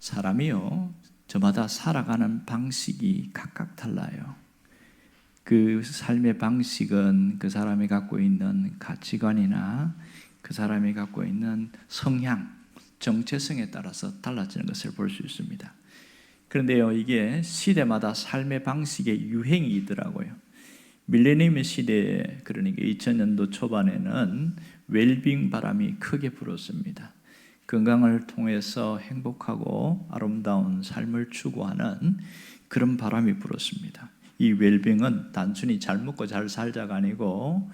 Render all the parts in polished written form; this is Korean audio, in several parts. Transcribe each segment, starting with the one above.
사람이요, 저마다 살아가는 방식이 각각 달라요. 그 삶의 방식은 그 사람이 갖고 있는 가치관이나 그 사람이 갖고 있는 성향, 정체성에 따라서 달라지는 것을 볼 수 있습니다. 그런데요, 이게 시대마다 삶의 방식의 유행이 있더라고요. 밀레니엄 시대에, 그러니까 2000년도 초반에는 웰빙 바람이 크게 불었습니다. 건강을 통해서 행복하고 아름다운 삶을 추구하는 그런 바람이 불었습니다. 이 웰빙은 단순히 잘 먹고 잘 살자가 아니고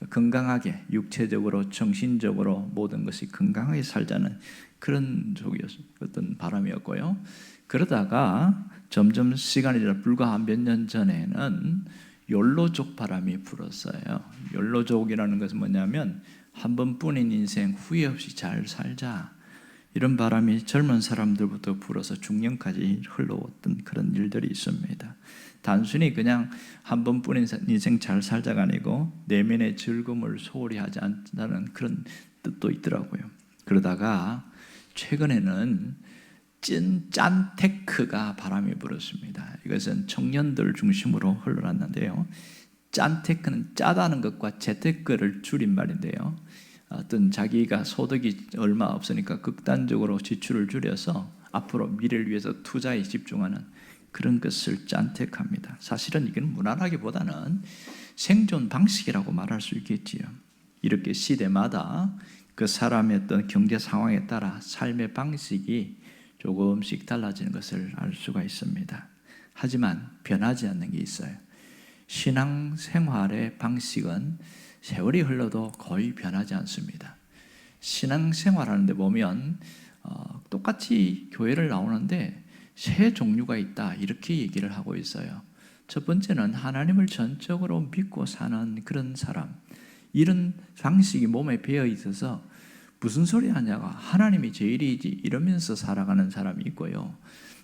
건강하게, 육체적으로 정신적으로 모든 것이 건강하게 살자는 그런 어떤 바람이었고요. 그러다가 점점 시간이 지나 불과 몇 년 전에는 욜로족 바람이 불었어요. 욜로족이라는 것은 뭐냐면 한 번뿐인 인생 후회 없이 잘 살자, 이런 바람이 젊은 사람들부터 불어서 중년까지 흘러왔던 그런 일들이 있습니다. 단순히 그냥 한 번뿐인 인생 잘 살자가 아니고 내면의 즐거움을 소홀히 하지 않는다는 그런 뜻도 있더라고요. 그러다가 최근에는 짠테크가 바람이 불었습니다. 이것은 청년들 중심으로 흘러났는데요. 짠테크는 짜다는 것과 재테크를 줄인 말인데요. 어떤 자기가 소득이 얼마 없으니까 극단적으로 지출을 줄여서 앞으로 미래를 위해서 투자에 집중하는 그런 것을 짠테크합니다. 사실은 이건 무난하기보다는 생존 방식이라고 말할 수 있겠지요. 이렇게 시대마다 그 사람의 어떤 경제 상황에 따라 삶의 방식이 조금씩 달라지는 것을 알 수가 있습니다. 하지만 변하지 않는 게 있어요. 신앙생활의 방식은 세월이 흘러도 거의 변하지 않습니다. 신앙생활하는데 보면 똑같이 교회를 나오는데 세 종류가 있다, 이렇게 얘기를 하고 있어요. 첫 번째는 하나님을 전적으로 믿고 사는 그런 사람, 이런 방식이 몸에 배어 있어서 무슨 소리 하냐가 하나님이 제일이지 이러면서 살아가는 사람이 있고요.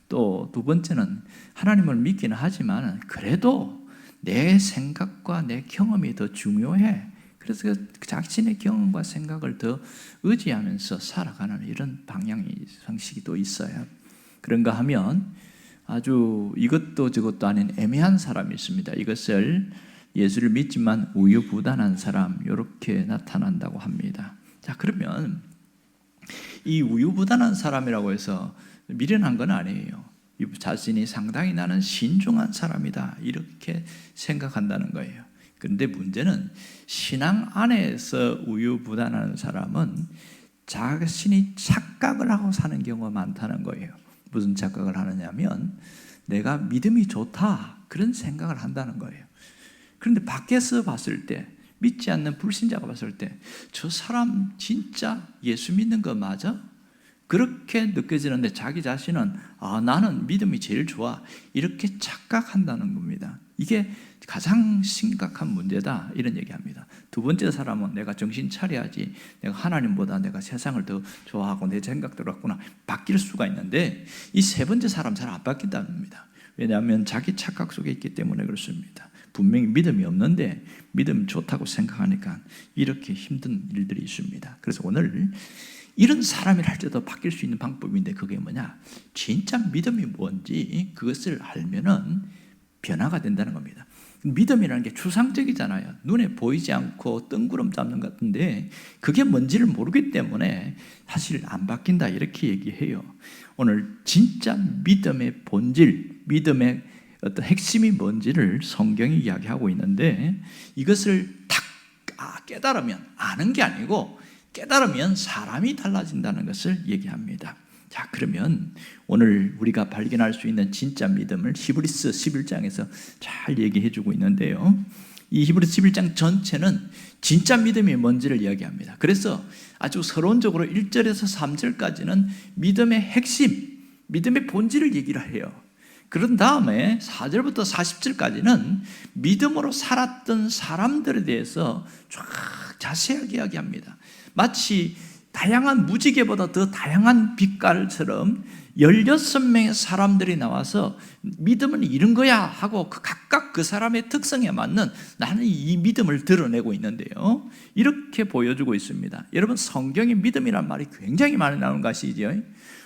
또 두 번째는 하나님을 믿기는 하지만 그래도 내 생각과 내 경험이 더 중요해. 그래서 자신의 경험과 생각을 더 의지하면서 살아가는 이런 방식이 또 있어요. 그런가 하면 아주 이것도 저것도 아닌 애매한 사람이 있습니다. 이것을 예수를 믿지만 우유부단한 사람, 이렇게 나타난다고 합니다. 자, 그러면 이 우유부단한 사람이라고 해서 미련한 건 아니에요. 자신이 상당히 나는 신중한 사람이다, 이렇게 생각한다는 거예요. 그런데 문제는 신앙 안에서 우유부단한 사람은 자신이 착각을 하고 사는 경우가 많다는 거예요. 무슨 착각을 하느냐면 내가 믿음이 좋다, 그런 생각을 한다는 거예요. 그런데 밖에서 봤을 때, 믿지 않는 불신자가 봤을 때 저 사람 진짜 예수 믿는 거 맞아? 그렇게 느껴지는데 자기 자신은 나는 믿음이 제일 좋아, 이렇게 착각한다는 겁니다. 이게 가장 심각한 문제다, 이런 얘기합니다. 두 번째 사람은 내가 정신 차려야지, 내가 하나님보다 내가 세상을 더 좋아하고 내 생각대로 갖구나, 바뀔 수가 있는데 이 세 번째 사람 잘 안 바뀐답니다. 왜냐하면 자기 착각 속에 있기 때문에 그렇습니다. 분명히 믿음이 없는데 믿음 좋다고 생각하니까 이렇게 힘든 일들이 있습니다. 그래서 오늘 이런 사람이라 할지라도 바뀔 수 있는 방법인데 그게 뭐냐? 진짜 믿음이 뭔지 그것을 알면은 변화가 된다는 겁니다. 믿음이라는 게 추상적이잖아요. 눈에 보이지 않고 뜬구름 잡는 것 같은데 그게 뭔지를 모르기 때문에 사실 안 바뀐다, 이렇게 얘기해요. 오늘 진짜 믿음의 본질, 믿음의 어떤 핵심이 뭔지를 성경이 이야기하고 있는데 이것을 딱 깨달으면, 아는 게 아니고 깨달으면 사람이 달라진다는 것을 얘기합니다. 자, 그러면 오늘 우리가 발견할 수 있는 진짜 믿음을 히브리서 11장에서 잘 얘기해 주고 있는데요. 이 히브리서 11장 전체는 진짜 믿음이 뭔지를 이야기합니다. 그래서 아주 서론적으로 1절에서 3절까지는 믿음의 핵심, 믿음의 본질을 얘기를 해요. 그런 다음에 4절부터 40절까지는 믿음으로 살았던 사람들에 대해서 쫙 자세하게 이야기합니다. 마치 다양한 무지개보다 더 다양한 빛깔처럼 16명의 사람들이 나와서 믿음은 이런 거야 하고 각각 그 사람의 특성에 맞는 나는 이 믿음을 드러내고 있는데요, 이렇게 보여주고 있습니다. 여러분, 성경에 믿음이란 말이 굉장히 많이 나오는 것이죠.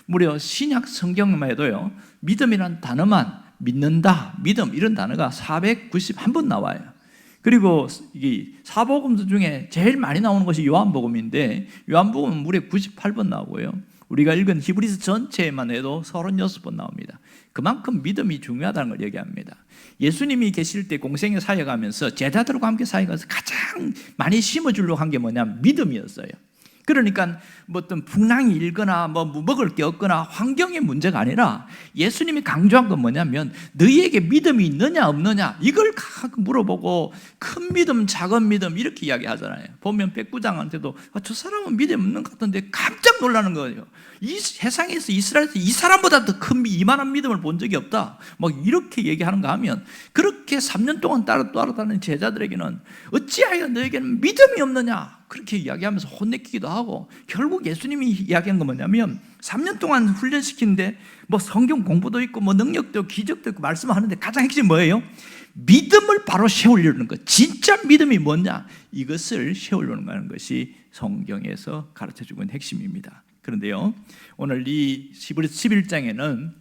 무려 신약 성경만 해도요, 믿음이란 단어만, 믿는다, 믿음 이런 단어가 491번 나와요. 그리고 이 사복음 중에 제일 많이 나오는 것이 요한복음인데, 요한복음은 무려 98번 나오고요, 우리가 읽은 히브리서 전체만 해도 36번 나옵니다. 그만큼 믿음이 중요하다는 걸 얘기합니다. 예수님이 계실 때 공생에 사역하면서 제자들과 함께 사역하면서 가장 많이 심어주려고 한 게 뭐냐면 믿음이었어요. 그러니까 뭐 어떤 풍랑이 일거나 뭐 먹을 게 없거나 환경의 문제가 아니라 예수님이 강조한 건 뭐냐면 너희에게 믿음이 있느냐 없느냐 이걸 물어보고 큰 믿음 작은 믿음 이렇게 이야기하잖아요. 보면 백부장한테도 저 사람은 믿음 없는 것 같은데 깜짝 놀라는 거예요. 이 세상에서 이스라엘에서 이 사람보다 더 큰 이만한 믿음을 본 적이 없다 뭐 이렇게 얘기하는가 하면, 그렇게 3년 동안 따라다니는 제자들에게는 어찌하여 너에게는 믿음이 없느냐 그렇게 이야기하면서 혼내키기도 하고, 결국 예수님이 이야기한 건 뭐냐면 3년 동안 훈련시키는데 뭐 성경 공부도 있고 뭐 능력도 있고 기적도 있고 말씀하는데 가장 핵심이 뭐예요? 믿음을 바로 세우려는 것, 진짜 믿음이 뭐냐 이것을 세우려는 것이 성경에서 가르쳐주고 있는 핵심입니다. 그런데요, 오늘 이 히브리서 11장에는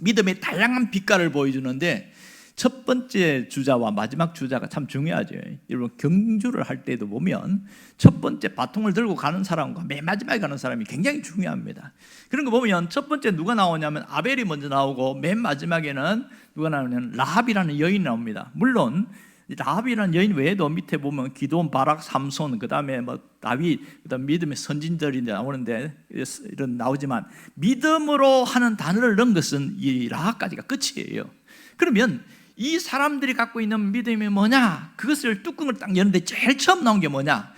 믿음의 다양한 빛깔을 보여주는데 첫 번째 주자와 마지막 주자가 참 중요하죠. 여러분, 경주를 할 때도 보면 첫 번째 바통을 들고 가는 사람과 맨 마지막에 가는 사람이 굉장히 중요합니다. 그런 거 보면 첫 번째 누가 나오냐면 아벨이 먼저 나오고, 맨 마지막에는 누가 나오냐면 라합이라는 여인이 나옵니다. 물론 라합이라는 여인 외에도 밑에 보면 기드온, 바락, 삼손, 그 다음에 뭐 다윗, 그다음 믿음의 선진들이 나오는데 이런 나오지만 믿음으로 하는 단어를 넣은 것은 이 라합까지가 끝이에요. 그러면 이 사람들이 갖고 있는 믿음이 뭐냐? 그것을 뚜껑을 딱 여는데 제일 처음 나온 게 뭐냐?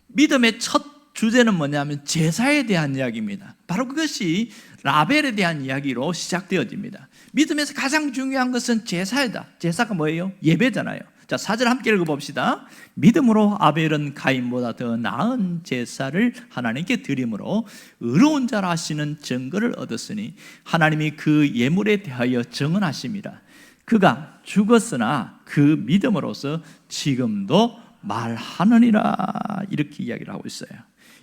믿음의 첫 주제는 뭐냐면 제사에 대한 이야기입니다. 바로 그것이 라벨에 대한 이야기로 시작되어집니다. 믿음에서 가장 중요한 것은 제사이다. 제사가 뭐예요? 예배잖아요. 자, 4절 함께 읽어봅시다. 믿음으로 아벨은 가인보다 더 나은 제사를 하나님께 드림으로 의로운 자라 하시는 증거를 얻었으니 하나님이 그 예물에 대하여 증언하심이라. 그가 죽었으나 그 믿음으로서 지금도 말하느니라. 이렇게 이야기를 하고 있어요.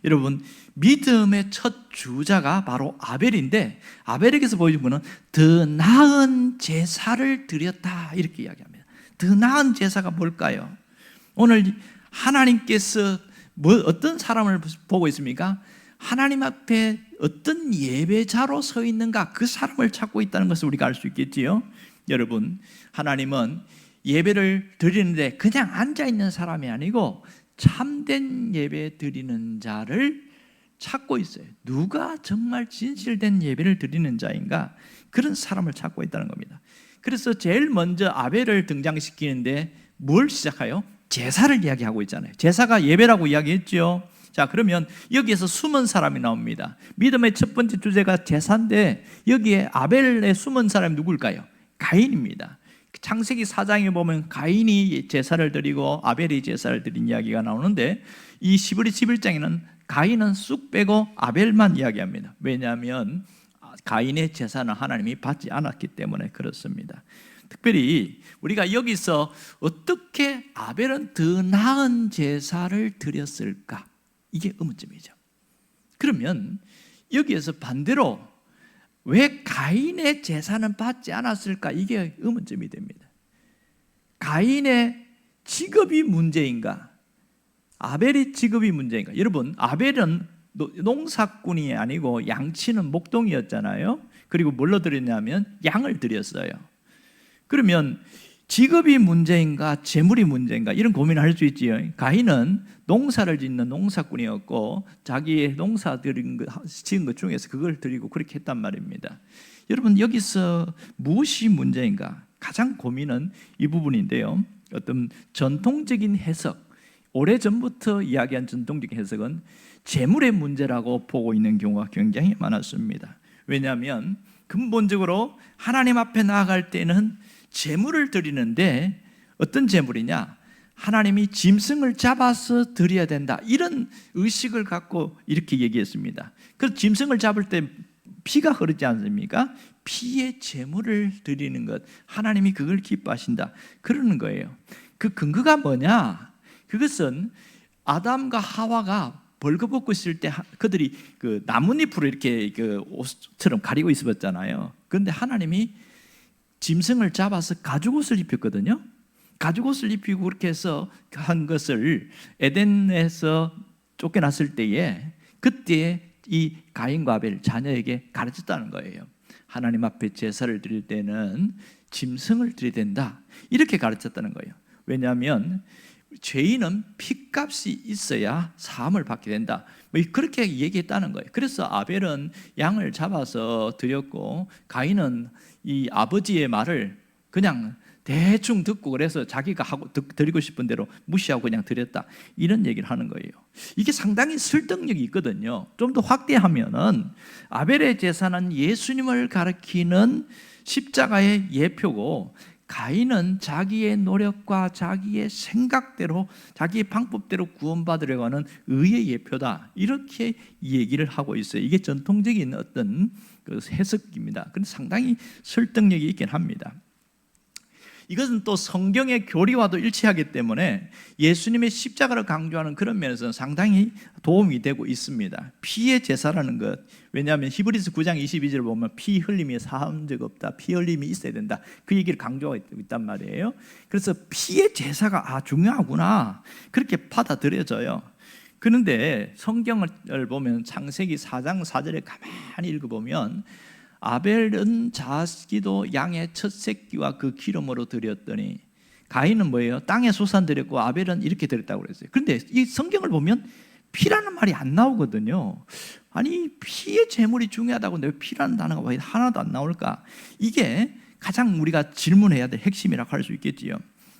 여러분, 믿음의 첫 주자가 바로 아벨인데, 아벨에게서 보여준 것은 더 나은 제사를 드렸다 이렇게 이야기합니다. 더 나은 제사가 뭘까요? 오늘 하나님께서 어떤 사람을 보고 있습니까? 하나님 앞에 어떤 예배자로 서 있는가, 그 사람을 찾고 있다는 것을 우리가 알 수 있겠지요. 여러분, 하나님은 예배를 드리는데 그냥 앉아있는 사람이 아니고 참된 예배 드리는 자를 찾고 있어요. 누가 정말 진실된 예배를 드리는 자인가, 그런 사람을 찾고 있다는 겁니다. 그래서 제일 먼저 아벨을 등장시키는데 뭘 시작해요? 제사를 이야기하고 있잖아요. 제사가 예배라고 이야기했죠. 자, 그러면 여기에서 숨은 사람이 나옵니다. 믿음의 첫 번째 주제가 제사인데 여기에 아벨의 숨은 사람이 누굴까요? 가인입니다. 창세기 4장에 보면 가인이 제사를 드리고 아벨이 제사를 드린 이야기가 나오는데, 이 히브리서 11장에는 가인은 쑥 빼고 아벨만 이야기합니다. 왜냐하면 가인의 제사는 하나님이 받지 않았기 때문에 그렇습니다. 특별히 우리가 여기서 어떻게 아벨은 더 나은 제사를 드렸을까, 이게 의문점이죠. 그러면 여기에서 반대로 왜 가인의 제사는 받지 않았을까, 이게 의문점이 됩니다. 가인의 직업이 문제인가, 아벨의 직업이 문제인가? 여러분, 아벨은 농사꾼이 아니고 양치는 목동이었잖아요. 그리고 뭘로 드렸냐면 양을 드렸어요. 그러면 직업이 문제인가 재물이 문제인가, 이런 고민을 할 수 있지요. 가인은 농사를 짓는 농사꾼이었고 자기의 농사 지은 것 중에서 그걸 드리고 그렇게 했단 말입니다. 여러분, 여기서 무엇이 문제인가? 가장 고민은 이 부분인데요. 어떤 전통적인 해석, 오래전부터 이야기한 전통적인 해석은 재물의 문제라고 보고 있는 경우가 굉장히 많았습니다. 왜냐하면 근본적으로 하나님 앞에 나아갈 때는 재물을 드리는데 어떤 재물이냐? 하나님이 짐승을 잡아서 드려야 된다, 이런 의식을 갖고 이렇게 얘기했습니다. 그래서 짐승을 잡을 때 피가 흐르지 않습니까? 피의 제물을 드리는 것, 하나님이 그걸 기뻐하신다 그러는 거예요. 그 근거가 뭐냐? 그것은 아담과 하와가 벌거벗고 있을 때 그들이 그 나뭇잎으로 이렇게 그 옷처럼 가리고 있었잖아요. 그런데 하나님이 짐승을 잡아서 가죽옷을 입혔거든요. 가죽옷을 입히고 그렇게 해서 한 것을 에덴에서 쫓겨났을 때에 그때 이 가인과 아벨 자녀에게 가르쳤다는 거예요. 하나님 앞에 제사를 드릴 때는 짐승을 드려야 된다, 이렇게 가르쳤다는 거예요. 왜냐하면 죄인은 핏값이 있어야 사함을 받게 된다, 그렇게 얘기했다는 거예요. 그래서 아벨은 양을 잡아서 드렸고 가인은 이 아버지의 말을 그냥 대충 듣고 그래서 자기가 하고 드리고 싶은 대로 무시하고 그냥 드렸다, 이런 얘기를 하는 거예요. 이게 상당히 설득력이 있거든요. 좀 더 확대하면은 아벨의 제사는 예수님을 가리키는 십자가의 예표고, 가인은 자기의 노력과 자기의 생각대로 자기의 방법대로 구원받으려고 하는 의의 예표다, 이렇게 얘기를 하고 있어요. 이게 전통적인 어떤 그 해석입니다. 근데 상당히 설득력이 있긴 합니다. 이것은 또 성경의 교리와도 일치하기 때문에 예수님의 십자가를 강조하는 그런 면에서는 상당히 도움이 되고 있습니다. 피의 제사라는 것, 왜냐하면 히브리서 9장 22절을 보면 피 흘림이 사한 적 없다, 피 흘림이 있어야 된다, 그 얘기를 강조하고 있단 말이에요. 그래서 피의 제사가 중요하구나, 그렇게 받아들여져요. 그런데 성경을 보면 창세기 4장 4절에 가만히 읽어보면 아벨은 자기도 양의 첫 새끼와 그 기름으로 드렸더니, 가인은 뭐예요? 땅에 소산 드렸고 아벨은 이렇게 드렸다고 그랬어요. 그런데 이 성경을 보면 피라는 말이 안 나오거든요. 아니, 피의 제물이 중요하다고 왜 피라는 단어가 왜 하나도 안 나올까? 이게 가장 우리가 질문해야 될 핵심이라고 할 수 있겠지요.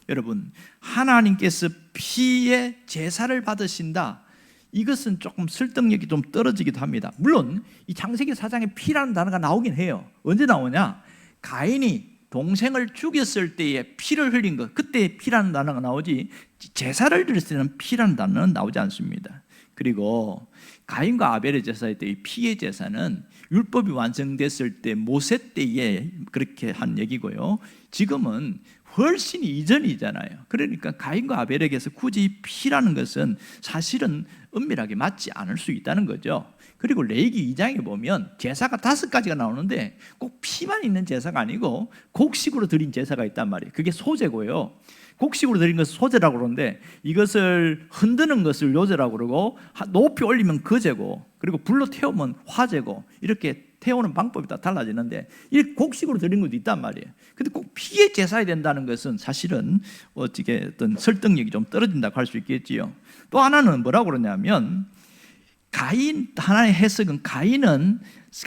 여러분, 하나님께서 피의 제사를 받으신다, 이것은 조금 설득력이 좀 떨어지기도 합니다. 물론 이 창세기 4장에 피라는 단어가 나오긴 해요. 언제 나오냐? 가인이 동생을 죽였을 때에 피를 흘린 것, 그때 피라는 단어가 나오지, 제사를 드릴 때는 피라는 단어는 나오지 않습니다. 그리고 가인과 아벨의 제사일 때 피의 제사는 율법이 완성됐을 때 모세 때에 그렇게 한 얘기고요. 지금은 훨씬 이전이잖아요. 그러니까 가인과 아벨에게서 굳이 피라는 것은 사실은 은밀하게 맞지 않을 수 있다는 거죠. 그리고 레위기 2장에 보면 제사가 5가지가 나오는데 꼭 피만 있는 제사가 아니고 곡식으로 드린 제사가 있단 말이에요. 그게 소제고요. 곡식으로 드린 것을 소제라고 그러는데, 이것을 흔드는 것을 요제라고 그러고, 높이 올리면 거제고, 그리고 불로 태우면 화제고, 이렇게 태우는 방법이 다 달라지는데 이 곡식으로 드린 것도 있단 말이에요. 근데 꼭 피에 제사해야 된다는 것은 사실은 어떻게 어떤 설득력이 좀 떨어진다고 할 수 있겠지요. 또 하나는 뭐라고 그러냐면, 가인, 하나의 해석은 가인은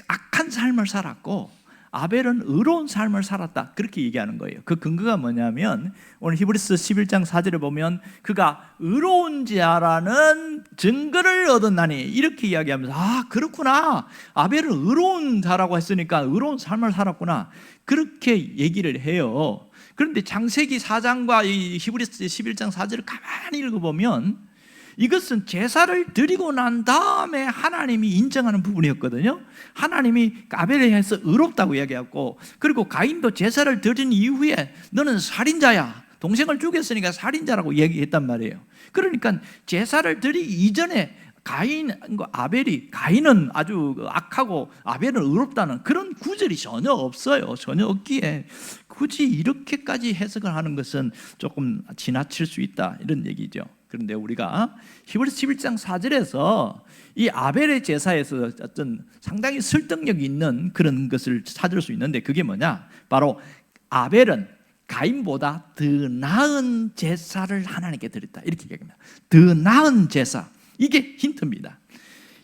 악한 삶을 살았고 아벨은 의로운 삶을 살았다, 그렇게 얘기하는 거예요. 그 근거가 뭐냐면 오늘 히브리서 11장 4절에 보면 그가 의로운 자라는 증거를 얻었나니, 이렇게 이야기하면서 그렇구나, 아벨은 의로운 자라고 했으니까 의로운 삶을 살았구나, 그렇게 얘기를 해요. 그런데 창세기 4장과 이 히브리서 11장 4절을 가만히 읽어보면 이것은 제사를 드리고 난 다음에 하나님이 인정하는 부분이었거든요. 하나님이 아벨에 대해서 의롭다고 이야기했고, 그리고 가인도 제사를 드린 이후에 너는 살인자야, 동생을 죽였으니까 살인자라고 얘기했단 말이에요. 그러니까 제사를 드리기 이전에 가인과 아벨이, 가인은 아주 악하고 아벨은 의롭다는 그런 구절이 전혀 없어요. 전혀 없기에 굳이 이렇게까지 해석을 하는 것은 조금 지나칠 수 있다, 이런 얘기죠. 그런데 우리가 히브리서 11장 4절에서 이 아벨의 제사에서 어떤 상당히 설득력이 있는 그런 것을 찾을 수 있는데, 그게 뭐냐? 바로 아벨은 가인보다 더 나은 제사를 하나님께 드렸다, 이렇게 얘기합니다. 더 나은 제사, 이게 힌트입니다.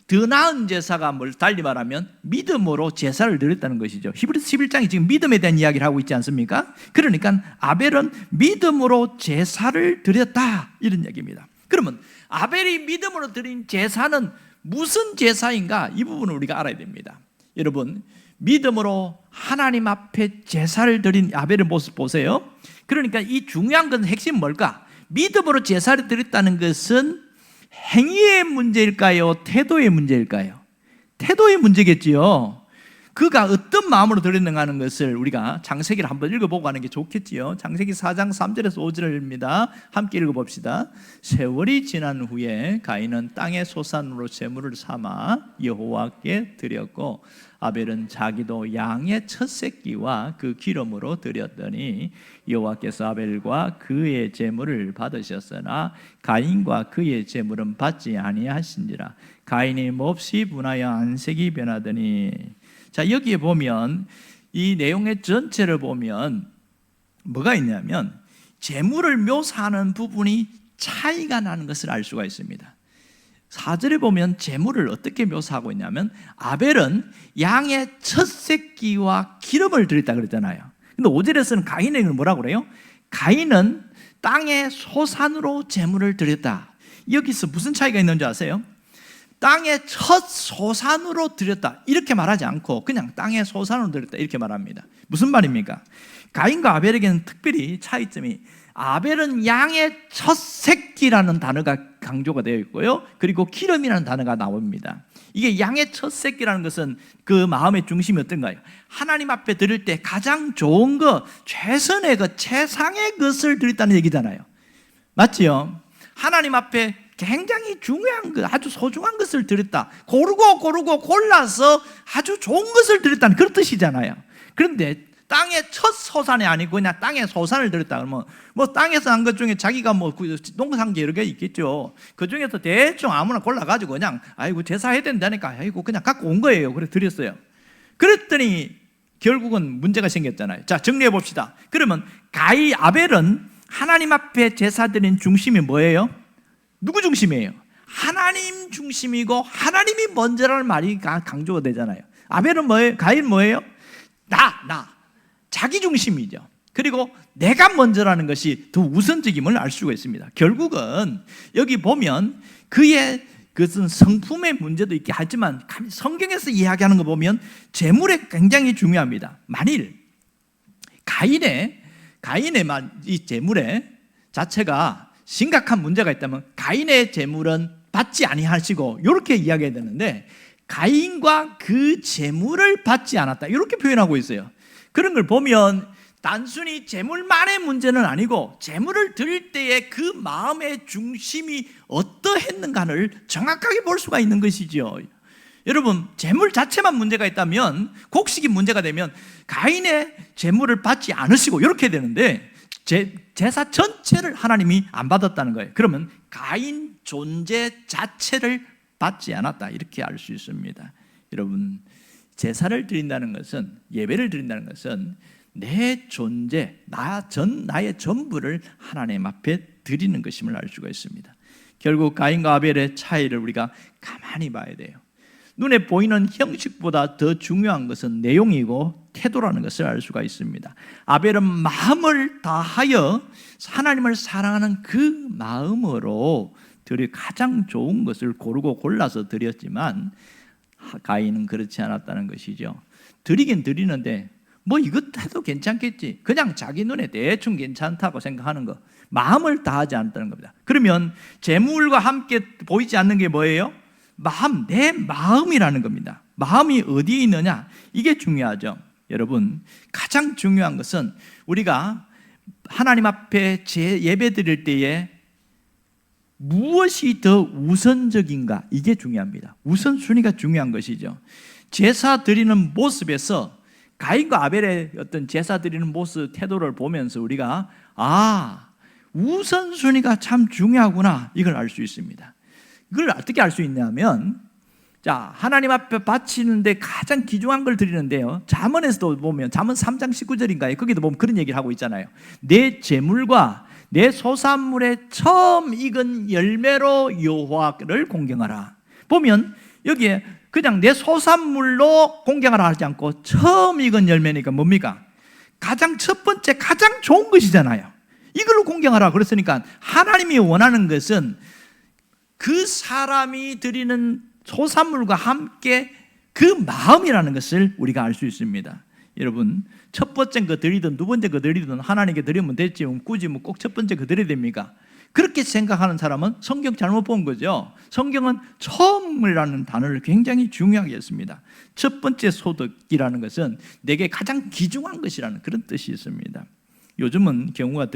더 나은 제사가 뭘 달리 말하면 믿음으로 제사를 드렸다는 것이죠. 히브리서 11장이 지금 믿음에 대한 이야기를 하고 있지 않습니까? 그러니까 아벨은 믿음으로 제사를 드렸다, 이런 얘기입니다. 그러면 아벨이 믿음으로 드린 제사는 무슨 제사인가? 이 부분을 우리가 알아야 됩니다. 여러분, 믿음으로 하나님 앞에 제사를 드린 아벨의 모습 보세요. 그러니까 이 중요한 건 핵심 뭘까? 믿음으로 제사를 드렸다는 것은 행위의 문제일까요? 태도의 문제일까요? 태도의 문제겠지요. 그가 어떤 마음으로 드렸는가 하는 것을 우리가 창세기를 한번 읽어보고 가는 게 좋겠지요. 창세기 4장 3절에서 5절입니다. 함께 읽어봅시다. 세월이 지난 후에 가인은 땅의 소산으로 제물을 삼아 여호와께 드렸고 아벨은 자기도 양의 첫 새끼와 그 기름으로 드렸더니 여호와께서 아벨과 그의 제물을 받으셨으나 가인과 그의 제물은 받지 아니하신지라. 가인이 몹시 분하여 안색이 변하더니. 자, 여기에 보면 이 내용의 전체를 보면 뭐가 있냐면 제물을 묘사하는 부분이 차이가 나는 것을 알 수가 있습니다. 4절에 보면 제물을 어떻게 묘사하고 있냐면 아벨은 양의 첫 새끼와 기름을 드렸다 그랬잖아요. 근데 5절에서는 가인에게는 뭐라고 그래요? 가인은 땅의 소산으로 제물을 드렸다. 여기서 무슨 차이가 있는지 아세요? 땅의 첫 소산으로 드렸다 이렇게 말하지 않고 그냥 땅의 소산으로 드렸다 이렇게 말합니다. 무슨 말입니까? 가인과 아벨에게는 특별히 차이점이 아벨은 양의 첫 새끼라는 단어가 강조가 되어 있고요, 그리고 기름이라는 단어가 나옵니다. 이게 양의 첫 새끼라는 것은 그 마음의 중심이 어떤가요? 하나님 앞에 드릴 때 가장 좋은 것, 최선의 것, 최상의 것을 드렸다는 얘기잖아요. 맞지요? 하나님 앞에 굉장히 중요한 것, 아주 소중한 것을 드렸다. 고르고 골라서 아주 좋은 것을 드렸다는 그런 뜻이잖아요. 그런데 땅의 첫 소산이 아니고 그냥 땅의 소산을 드렸다 그러면 뭐 땅에서 한 것 중에 자기가 뭐 농사한 게 여러 개 있겠죠. 그 중에서 대충 아무나 골라가지고 그냥 아이고 제사해야 된다니까 아이고 그냥 갖고 온 거예요. 그래 드렸어요. 그랬더니 결국은 문제가 생겼잖아요. 자, 정리해 봅시다. 그러면 아벨은 하나님 앞에 제사 드린 중심이 뭐예요? 누구 중심이에요? 하나님 중심이고 하나님이 먼저라는 말이 강조가 되잖아요. 아벨은 뭐예요? 가인 뭐예요? 나 자기 중심이죠. 그리고 내가 먼저라는 것이 더 우선적임을 알 수가 있습니다. 결국은 여기 보면 그의 그것은 성품의 문제도 있긴 하지만 성경에서 이야기하는 거 보면 제물에 굉장히 중요합니다. 만일 가인의 이 제물의 자체가 심각한 문제가 있다면 가인의 제물은 받지 아니하시고 이렇게 이야기해야 되는데 가인과 그 제물을 받지 않았다 이렇게 표현하고 있어요. 그런 걸 보면 단순히 제물만의 문제는 아니고 제물을 드릴 때의 그 마음의 중심이 어떠했는가를 정확하게 볼 수가 있는 것이죠. 여러분, 제물 자체만 문제가 있다면, 곡식이 문제가 되면 가인의 제물을 받지 않으시고 이렇게 되는데 제사 전체를 하나님이 안 받았다는 거예요. 그러면 가인 존재 자체를 받지 않았다 이렇게 알 수 있습니다. 여러분, 제사를 드린다는 것은, 예배를 드린다는 것은 내 존재, 나의 전부를 하나님 앞에 드리는 것임을 알 수가 있습니다. 결국 가인과 아벨의 차이를 우리가 가만히 봐야 돼요. 눈에 보이는 형식보다 더 중요한 것은 내용이고 태도라는 것을 알 수가 있습니다. 아벨은 마음을 다하여 하나님을 사랑하는 그 마음으로 드릴 가장 좋은 것을 고르고 골라서 드렸지만 가인은 그렇지 않았다는 것이죠. 드리긴 드리는데 뭐 이것 해도 괜찮겠지, 그냥 자기 눈에 대충 괜찮다고 생각하는 거, 마음을 다하지 않았다는 겁니다. 그러면 제물과 함께 보이지 않는 게 뭐예요? 내 마음이라는 겁니다. 마음이 어디에 있느냐, 이게 중요하죠. 여러분, 가장 중요한 것은 우리가 하나님 앞에 예배 드릴 때에 무엇이 더 우선적인가, 이게 중요합니다. 우선순위가 중요한 것이죠. 제사 드리는 모습에서 가인과 아벨의 어떤 제사 드리는 모습, 태도를 보면서 우리가 우선순위가 참 중요하구나, 이걸 알 수 있습니다. 이걸 어떻게 알 수 있냐면, 자, 하나님 앞에 바치는데 가장 귀중한 걸 드리는데요, 잠언에서도 보면, 잠언 3장 19절인가요? 거기도 보면 그런 얘기를 하고 있잖아요. 내 제물과 내 소산물의 처음 익은 열매로 여호와를 공경하라. 보면 여기에 그냥 내 소산물로 공경하라 하지 않고 처음 익은 열매니까 뭡니까? 가장 첫 번째, 가장 좋은 것이잖아요. 이걸로 공경하라 그랬으니까 하나님이 원하는 것은 그 사람이 드리는 소산물과 함께 그 마음이라는 것을 우리가 알 수 있습니다. 여러분, 첫 번째 거 드리든 두 번째 거 드리든 하나님께 드리면 됐지, 굳이 꼭 첫 번째 거 드려야 됩니까? 그렇게 생각하는 사람은 성경 잘못 본 거죠. 성경은 처음이라는 단어를 굉장히 중요하게 했습니다. 첫 번째 소득이라는 것은 내게 가장 귀중한 것이라는 그런 뜻이 있습니다. 요즘은 경우가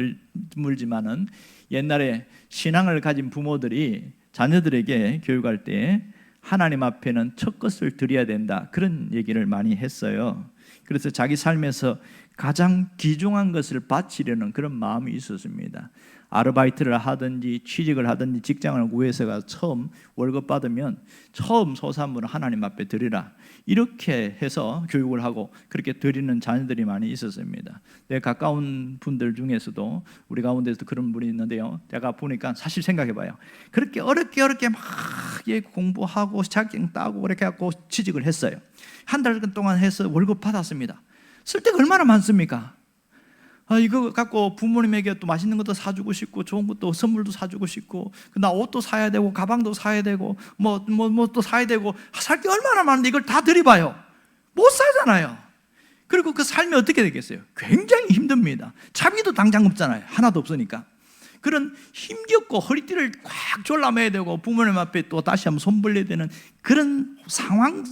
드물지만은 옛날에 신앙을 가진 부모들이 자녀들에게 교육할 때 하나님 앞에는 첫 것을 드려야 된다, 그런 얘기를 많이 했어요. 그래서 자기 삶에서 가장 귀중한 것을 바치려는 그런 마음이 있었습니다. 아르바이트를 하든지 취직을 하든지 직장을 구해서가 처음 월급 받으면 처음 소산물을 하나님 앞에 드리라, 이렇게 해서 교육을 하고 그렇게 드리는 자녀들이 많이 있었습니다. 내 가까운 분들 중에서도 우리 가운데서도 그런 분이 있는데요, 제가 보니까 사실 생각해봐요. 그렇게 어렵게 막 공부하고 자격 따고 그렇게 해갖고 취직을 했어요. 한 달 동안 해서 월급 받았습니다. 쓸 데가 얼마나 많습니까? 이거 갖고 부모님에게 또 맛있는 것도 사주고 싶고 좋은 것도 선물도 사주고 싶고 나 옷도 사야 되고 가방도 사야 되고 뭐 또 사야 되고 살 게 얼마나 많은데 이걸 다 들이봐요. 못 사잖아요. 그리고 그 삶이 어떻게 되겠어요? 굉장히 힘듭니다. 차비도 당장 없잖아요. 하나도 없으니까. 그런 힘겹고 허리띠를 꽉 졸라매야 되고 부모님 앞에 또 다시 한번 손 벌려야 되는 그런 상황이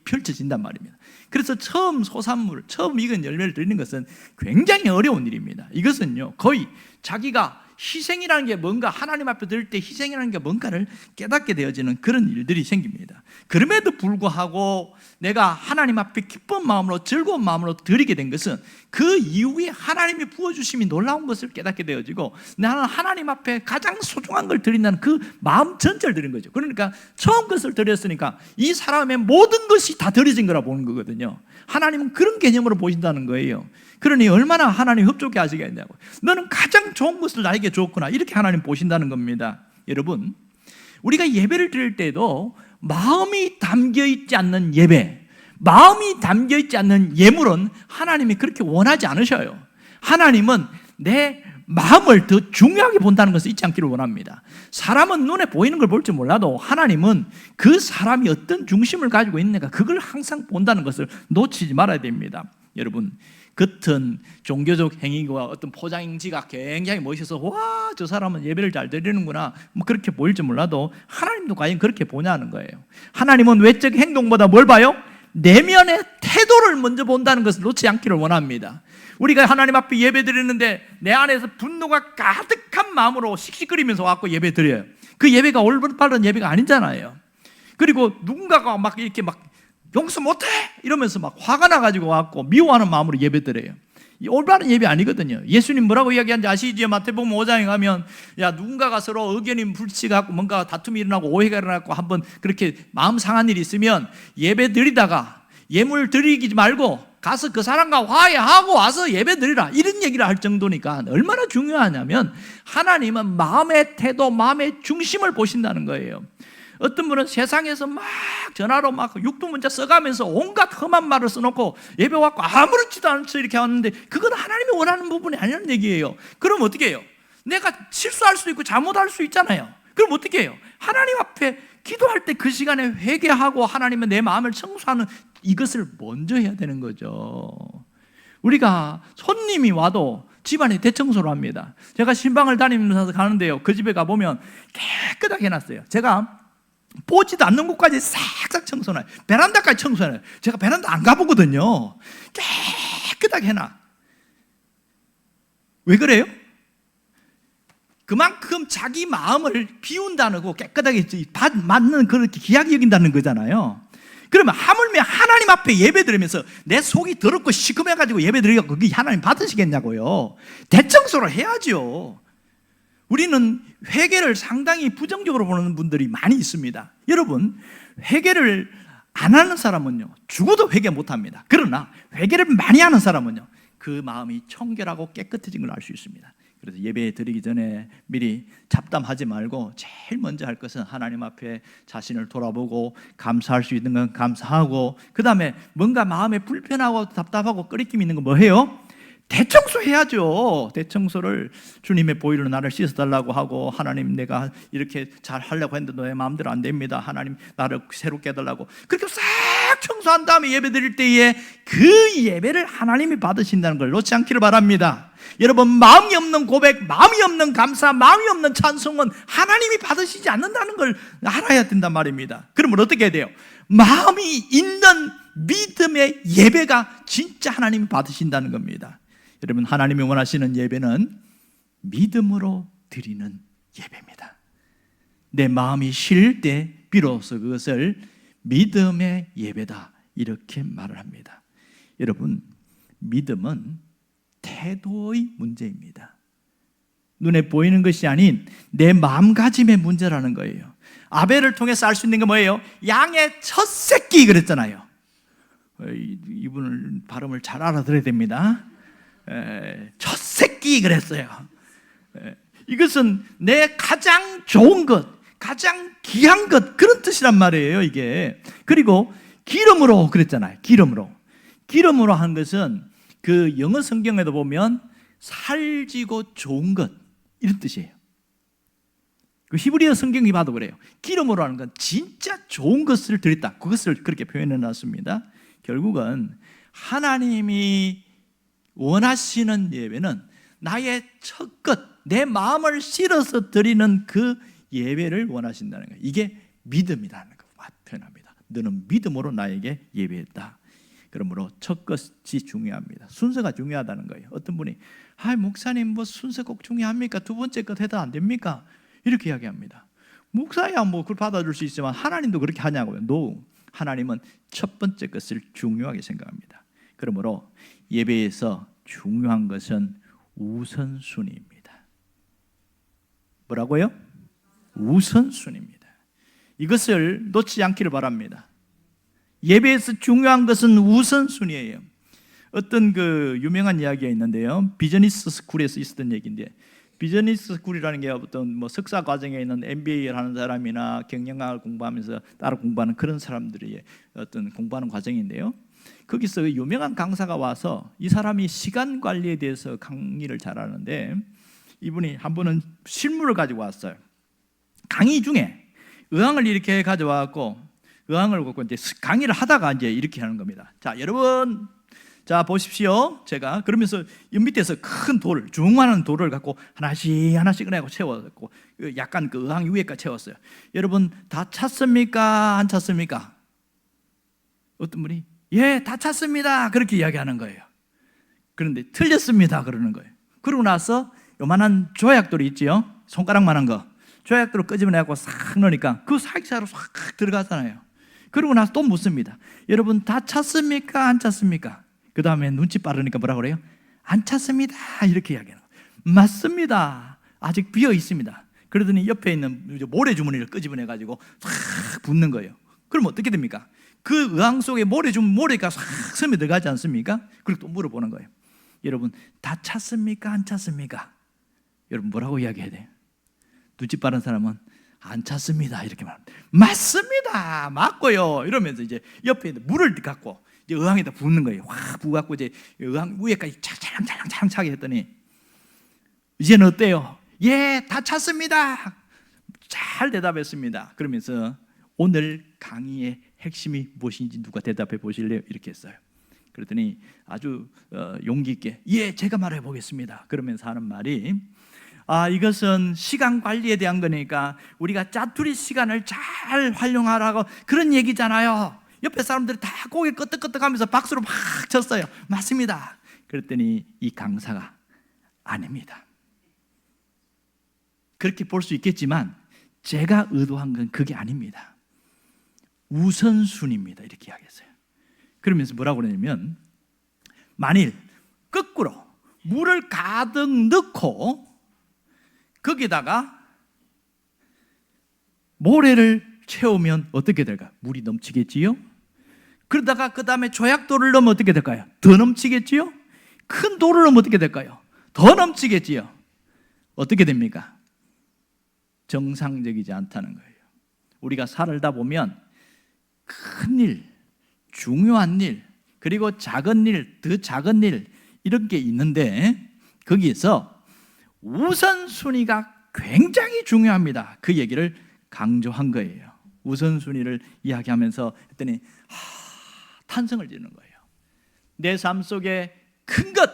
펼쳐진단 말입니다. 그래서 처음 소산물, 처음 익은 열매를 드리는 것은 굉장히 어려운 일입니다. 이것은요, 거의 자기가 희생이라는 게 뭔가, 하나님 앞에 드릴 때 희생이라는 게 뭔가를 깨닫게 되어지는 그런 일들이 생깁니다. 그럼에도 불구하고 내가 하나님 앞에 기쁜 마음으로, 즐거운 마음으로 드리게 된 것은 그 이후에 하나님이 부어주심이 놀라운 것을 깨닫게 되어지고 나는 하나님 앞에 가장 소중한 걸 드린다는 그 마음 전체를 드린 거죠. 그러니까 처음 것을 드렸으니까 이 사람의 모든 것이 다 드려진 거라 보는 거거든요. 하나님은 그런 개념으로 보신다는 거예요. 그러니 얼마나 하나님 협조케 하시겠냐고. 너는 가장 좋은 것을 나에게 줬구나, 이렇게 하나님 보신다는 겁니다. 여러분, 우리가 예배를 드릴 때도 마음이 담겨있지 않는 예배, 마음이 담겨있지 않는 예물은 하나님이 그렇게 원하지 않으셔요. 하나님은 내 마음을 더 중요하게 본다는 것을 잊지 않기를 원합니다. 사람은 눈에 보이는 걸 볼 줄 몰라도 하나님은 그 사람이 어떤 중심을 가지고 있는가, 그걸 항상 본다는 것을 놓치지 말아야 됩니다. 여러분, 겉은 종교적 행위와 어떤 포장지가 굉장히 멋있어서 와, 저 사람은 예배를 잘 드리는구나, 뭐 그렇게 보일지 몰라도 하나님도 과연 그렇게 보냐는 거예요. 하나님은 외적 행동보다 뭘 봐요? 내면의 태도를 먼저 본다는 것을 놓지 않기를 원합니다. 우리가 하나님 앞에 예배 드리는데 내 안에서 분노가 가득한 마음으로 씩씩거리면서 와서 예배 드려요. 그 예배가 올바른 예배가 아니잖아요. 그리고 누군가가 막 이렇게 막 용서 못해 이러면서 막 화가 나가지고 왔고 미워하는 마음으로 예배 드려요. 이 올바른 예배 아니거든요. 예수님 뭐라고 이야기하는지 아시죠? 마태복음 5장에 가면 야, 누군가가 서로 의견이 불치갖고 뭔가 다툼이 일어나고 오해가 일어나고 한번 그렇게 마음 상한 일이 있으면 예배 드리다가 예물 드리지 말고 가서 그 사람과 화해하고 와서 예배 드리라, 이런 얘기를 할 정도니까 얼마나 중요하냐면 하나님은 마음의 태도, 마음의 중심을 보신다는 거예요. 어떤 분은 세상에서 막 전화로 막 육두문자 써가면서 온갖 험한 말을 써놓고 예배 왔고 아무렇지도 않죠 이렇게 왔는데 그건 하나님이 원하는 부분이 아니라는 얘기예요. 그럼 어떻게 해요? 내가 실수할 수 있고 잘못할 수 있잖아요. 그럼 어떻게 해요? 하나님 앞에 기도할 때 그 시간에 회개하고 하나님의 내 마음을 청소하는 이것을 먼저 해야 되는 거죠. 우리가 손님이 와도 집안에 대청소를 합니다. 제가 신방을 다니면서 가는데요, 그 집에 가보면 깨끗하게 해놨어요. 제가 보지도 않는 곳까지 싹싹 청소해요. 베란다까지 청소해요. 제가 베란다 안 가보거든요. 깨끗하게 해놔. 왜 그래요? 그만큼 자기 마음을 비운다는 거, 깨끗하게 맞는 그렇게 귀하게 여긴다는 거잖아요. 그러면 하물며 하나님 앞에 예배 드리면서 내 속이 더럽고 시커매가지고 예배 드리고 그게 하나님 받으시겠냐고요. 대청소를 해야죠. 우리는 회개를 상당히 부정적으로 보는 분들이 많이 있습니다. 여러분, 회개를 안 하는 사람은요 죽어도 회개 못합니다. 그러나 회개를 많이 하는 사람은요 그 마음이 청결하고 깨끗해진 걸 알 수 있습니다. 그래서 예배 드리기 전에 미리 잡담하지 말고 제일 먼저 할 것은 하나님 앞에 자신을 돌아보고 감사할 수 있는 건 감사하고, 그 다음에 뭔가 마음에 불편하고 답답하고 끄리낌 있는 거 뭐 해요? 대청소 해야죠. 대청소를 주님의 보혈로 나를 씻어달라고 하고, 하나님 내가 이렇게 잘 하려고 했는데 내 마음대로 안 됩니다. 하나님 나를 새롭게 해달라고. 그렇게 싹 청소한 다음에 예배 드릴 때에 그 예배를 하나님이 받으신다는 걸 놓지 않기를 바랍니다. 여러분, 마음이 없는 고백, 마음이 없는 감사, 마음이 없는 찬송은 하나님이 받으시지 않는다는 걸 알아야 된단 말입니다. 그러면 어떻게 해야 돼요? 마음이 있는 믿음의 예배가 진짜 하나님이 받으신다는 겁니다. 여러분, 하나님이 원하시는 예배는 믿음으로 드리는 예배입니다. 내 마음이 쉴 때 비로소 그것을 믿음의 예배다, 이렇게 말을 합니다. 여러분, 믿음은 태도의 문제입니다. 눈에 보이는 것이 아닌 내 마음가짐의 문제라는 거예요. 아벨을 통해서 알 수 있는 게 뭐예요? 양의 첫 새끼 그랬잖아요. 이분을 발음을 잘 알아들어야 됩니다. 첫 새끼 그랬어요. 이것은 내 가장 좋은 것, 가장 귀한 것, 그런 뜻이란 말이에요, 이게. 그리고 기름으로 그랬잖아요. 기름으로 한 것은 그 영어 성경에도 보면 살지고 좋은 것, 이런 뜻이에요. 그 히브리어 성경이 봐도 그래요. 기름으로 하는 건 진짜 좋은 것을 드렸다, 그것을 그렇게 표현해 놨습니다. 결국은 하나님이 원하시는 예배는 나의 첫 것, 내 마음을 실어서 드리는 그 예배를 원하신다는 거예요. 이게 믿음이라는 거 표현합니다. 너는 믿음으로 나에게 예배했다. 그러므로 첫 것이 중요합니다. 순서가 중요하다는 거예요. 어떤 분이 목사님 뭐 순서 꼭 중요합니까? 두 번째 것 해도 안 됩니까? 이렇게 이야기합니다. 목사야 뭐 그걸 받아줄 수 있지만 하나님도 그렇게 하냐고요? No. 하나님은 첫 번째 것을 중요하게 생각합니다. 그러므로 예배에서 중요한 것은 우선순위입니다. 뭐라고요? 우선순위입니다. 이것을 놓치지 않기를 바랍니다. 예배에서 중요한 것은 우선순위예요. 어떤 그 유명한 이야기가 있는데요, 비즈니스 스쿨에서 있었던 얘기인데, 비즈니스 스쿨이라는 게 어떤 뭐 석사 과정에 있는 MBA를 하는 사람이나 경영학을 공부하면서 따로 공부하는 그런 사람들이 어떤 공부하는 과정인데요, 거기서 유명한 강사가 와서 이 사람이 시간 관리에 대해서 강의를 잘하는데, 이분이 한 번은 실물을 가지고 왔어요. 강의 중에 의왕을 이렇게 가져와갖고 의왕을 갖고 이제 강의를 하다가 이제 이렇게 하는 겁니다. 자, 여러분, 자 보십시오. 제가 그러면서 이 밑에서 큰 돌, 중만한 돌을 갖고 하나씩 그냥 채워갖고 약간 그 의왕 위에까지 채웠어요. 여러분 다 찼습니까? 안 찼습니까? 어떤 분이 예, 다 찼습니다, 그렇게 이야기하는 거예요. 그런데 틀렸습니다 그러는 거예요. 그러고 나서 요만한 조약돌이 있지요, 손가락만한 거, 조약돌을 끄집어내고 싹 넣으니까 그 사이사이로 싹 들어가잖아요. 그러고 나서 또 묻습니다. 여러분 다 찼습니까? 안 찼습니까? 그 다음에 눈치 빠르니까 뭐라 그래요? 안 찼습니다, 이렇게 이야기하는 거예요. 맞습니다, 아직 비어 있습니다. 그러더니 옆에 있는 모래주머니를 끄집어내가지고 싹 붓는 거예요. 그럼 어떻게 됩니까? 그 의왕 속에 모래가 싹 스며들어가지 않습니까? 그리고 또 물어보는 거예요. 여러분 다 찼습니까? 안 찼습니까? 여러분 뭐라고 이야기해야 돼요? 눈치 빠른 사람은 안 찼습니다, 이렇게 말합니다. 맞습니다, 맞고요, 이러면서 이제 옆에 있는 물을 갖고 이제 의왕에다 붓는 거예요. 확 부어갖고 이제 의왕 위에까지 차랑 차게 했더니 이제는 어때요? 예, 다 찼습니다, 잘 대답했습니다. 그러면서 오늘 강의의 핵심이 무엇인지 누가 대답해 보실래요? 이렇게 했어요. 그랬더니 아주 용기 있게 예, 제가 말해 보겠습니다, 그러면서 하는 말이 이것은 시간 관리에 대한 거니까 우리가 짜투리 시간을 잘 활용하라고 그런 얘기잖아요. 옆에 사람들이 다 고개 끄덕끄덕하면서 박수로 막 쳤어요. 맞습니다. 그랬더니 이 강사가 아닙니다, 그렇게 볼 수 있겠지만 제가 의도한 건 그게 아닙니다, 우선순위입니다, 이렇게 이야기했어요. 그러면서 뭐라고 그러냐면, 만일 거꾸로 물을 가득 넣고 거기다가 모래를 채우면 어떻게 될까요? 물이 넘치겠지요? 그러다가 그 다음에 조약돌을 넣으면 어떻게 될까요? 더 넘치겠지요? 큰 돌을 넣으면 어떻게 될까요? 더 넘치겠지요? 어떻게 됩니까? 정상적이지 않다는 거예요. 우리가 살다 보면 큰 일, 중요한 일, 그리고 작은 일, 더 작은 일, 이런 게 있는데 거기에서 우선순위가 굉장히 중요합니다. 그 얘기를 강조한 거예요. 우선순위를 이야기하면서 했더니 탄성을 짓는 거예요. 내 삶 속에 큰 것,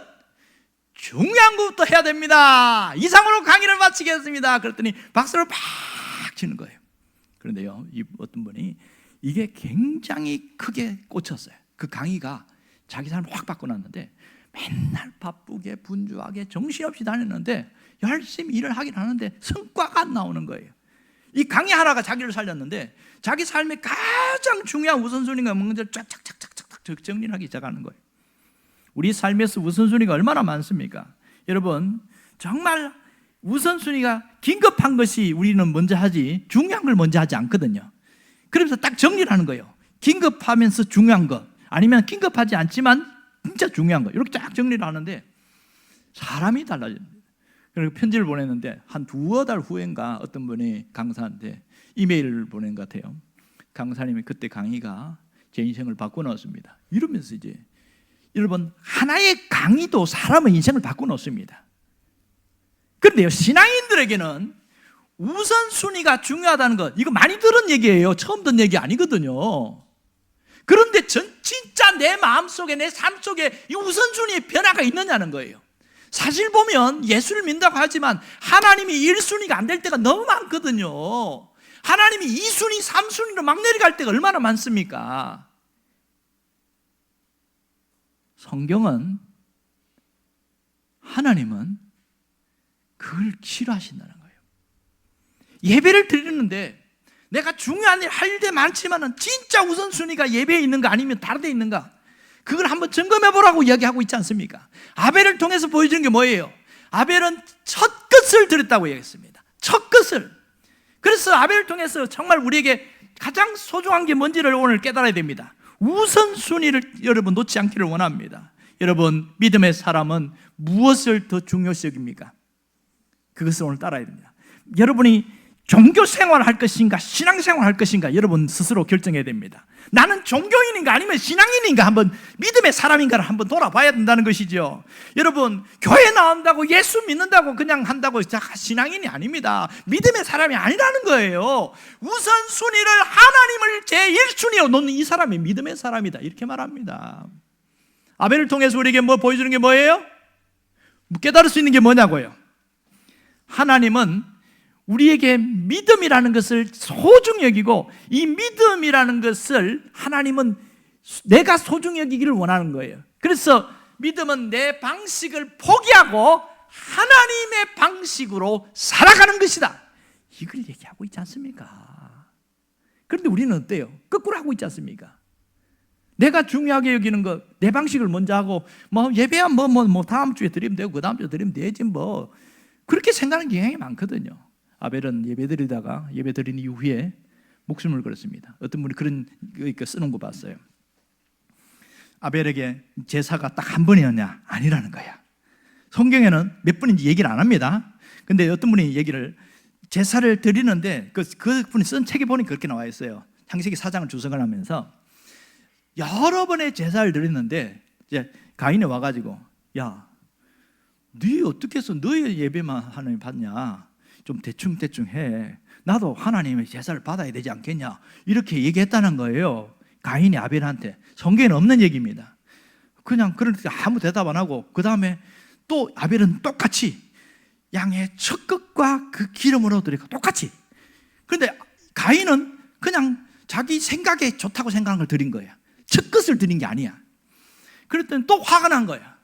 중요한 것부터 해야 됩니다. 이상으로 강의를 마치겠습니다. 그랬더니 박수를 팍 치는 거예요. 그런데요, 이 어떤 분이 이게 굉장히 크게 꽂혔어요. 그 강의가 자기 삶을 확 바꿔놨는데 맨날 바쁘게 분주하게 정신없이 다녔는데 열심히 일을 하긴 하는데 성과가 안 나오는 거예요. 이 강의 하나가 자기를 살렸는데 자기 삶의 가장 중요한 우선순위가 뭔지 쫙쫙쫙쫙쫙 정리를 하기 시작하는 거예요. 우리 삶에서 우선순위가 얼마나 많습니까? 여러분, 정말 우선순위가 긴급한 것이 우리는 먼저 하지 중요한 걸 먼저 하지 않거든요. 그러면서 딱 정리를 하는 거예요. 긴급하면서 중요한 것, 아니면 긴급하지 않지만 진짜 중요한 것, 이렇게 딱 정리를 하는데 사람이 달라집니다. 그리고 편지를 보냈는데 한 두어 달 후인가 어떤 분이 강사한테 이메일을 보낸 것 같아요. 강사님이 그때 강의가 제 인생을 바꿔놓았습니다. 이러면서 이제 여러분, 하나의 강의도 사람의 인생을 바꿔놓습니다. 그런데요, 신앙인들에게는 우선순위가 중요하다는 것, 이거 많이 들은 얘기예요. 처음 듣는 얘기 아니거든요. 그런데 진짜 내 마음속에, 내 삶 속에 이 우선순위의 변화가 있느냐는 거예요. 사실 보면 예수를 믿는다고 하지만 하나님이 1순위가 안 될 때가 너무 많거든요. 하나님이 2순위, 3순위로 막 내려갈 때가 얼마나 많습니까? 성경은, 하나님은 그걸 싫어하신다는 거예요. 예배를 드리는데 내가 중요한 일 할 때 많지만은 진짜 우선순위가 예배에 있는가 아니면 다른 데 있는가, 그걸 한번 점검해 보라고 이야기하고 있지 않습니까? 아벨을 통해서 보여주는 게 뭐예요? 아벨은 첫 것을 드렸다고 얘기했습니다. 첫 것을. 그래서 아벨을 통해서 정말 우리에게 가장 소중한 게 뭔지를 오늘 깨달아야 됩니다. 우선순위를 여러분 놓지 않기를 원합니다. 여러분, 믿음의 사람은 무엇을 더 중요시 여깁니까? 그것을 오늘 따라야 됩니다. 여러분이 종교 생활을 할 것인가 신앙 생활을 할 것인가 여러분 스스로 결정해야 됩니다. 나는 종교인인가 아니면 신앙인인가, 한번 믿음의 사람인가를 한번 돌아봐야 된다는 것이죠. 여러분, 교회 나온다고 예수 믿는다고 그냥 한다고 신앙인이 아닙니다. 믿음의 사람이 아니라는 거예요. 우선순위를 하나님을 제1순위로 놓는 이 사람이 믿음의 사람이다, 이렇게 말합니다. 아벨을 통해서 우리에게 뭐 보여주는 게 뭐예요? 깨달을 수 있는 게 뭐냐고요? 하나님은 우리에게 믿음이라는 것을 소중히 여기고, 이 믿음이라는 것을 하나님은 내가 소중히 여기기를 원하는 거예요. 그래서 믿음은 내 방식을 포기하고 하나님의 방식으로 살아가는 것이다, 이걸 얘기하고 있지 않습니까? 그런데 우리는 어때요? 거꾸로 하고 있지 않습니까? 내가 중요하게 여기는 것, 내 방식을 먼저 하고, 뭐 예배야 뭐 다음 주에 드리면 되고 그 다음 주에 드리면 되지 뭐, 그렇게 생각하는 경향이 많거든요. 아벨은 예배 드리다가 예배 드린 이후에 목숨을 걸었습니다. 어떤 분이 그런 거 쓰는 거 봤어요. 아벨에게 제사가 딱 한 번이었냐? 아니라는 거야. 성경에는 몇 번인지 얘기를 안 합니다. 근데 어떤 분이 얘기를, 제사를 드리는데 그 분이 쓴 책에 보니 그렇게 나와 있어요. 창세기 4장을 주석을 하면서 여러 번의 제사를 드렸는데 이제 가인이 와가지고, 야, 네 어떻게 해서 너의 예배만 하나님 받냐? 좀 대충 해. 나도 하나님의 제사를 받아야 되지 않겠냐? 이렇게 얘기했다는 거예요. 가인이 아벨한테. 성경에는 없는 얘기입니다. 그냥 그렇게 아무 대답 안 하고, 그 다음에 또 아벨은 똑같이 양의 첫 것과 그 기름으로 드리고 똑같이. 그런데 가인은 그냥 자기 생각에 좋다고 생각한 걸 드린 거예요. 첫 것을 드린 게 아니야. 그랬더니 또 화가 난 거야.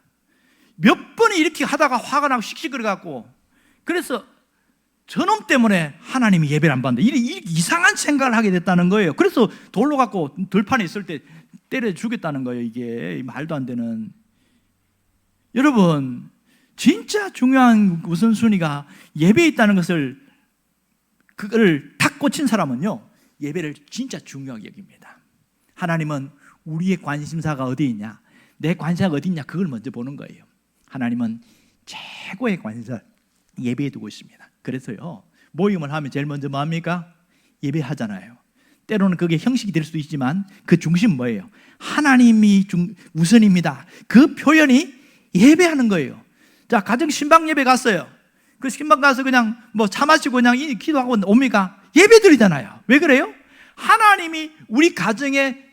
몇 번이 이렇게 하다가 화가 나고 씩씩거려갖고, 그래서 저놈 때문에 하나님이 예배를 안 받는다, 이상한 생각을 하게 됐다는 거예요. 그래서 돌로 갖고 들판에 있을 때 때려 죽였다는 거예요. 이게 말도 안 되는. 여러분, 진짜 중요한 우선순위가 예배에 있다는 것을, 그걸 탁 꽂힌 사람은요, 예배를 진짜 중요하게 여깁니다. 하나님은 우리의 관심사가 어디 있냐, 내 관심사가 어디 있냐, 그걸 먼저 보는 거예요. 하나님은 최고의 관심사 예배에 두고 있습니다. 그래서요, 모임을 하면 제일 먼저 뭐 합니까? 예배하잖아요. 때로는 그게 형식이 될 수도 있지만 그 중심은 뭐예요? 하나님이 우선입니다. 그 표현이 예배하는 거예요. 자, 가정 신방 예배 갔어요. 그 신방 가서 그냥 뭐 차 마시고 그냥 기도하고 옵니까? 예배 드리잖아요. 왜 그래요? 하나님이 우리 가정의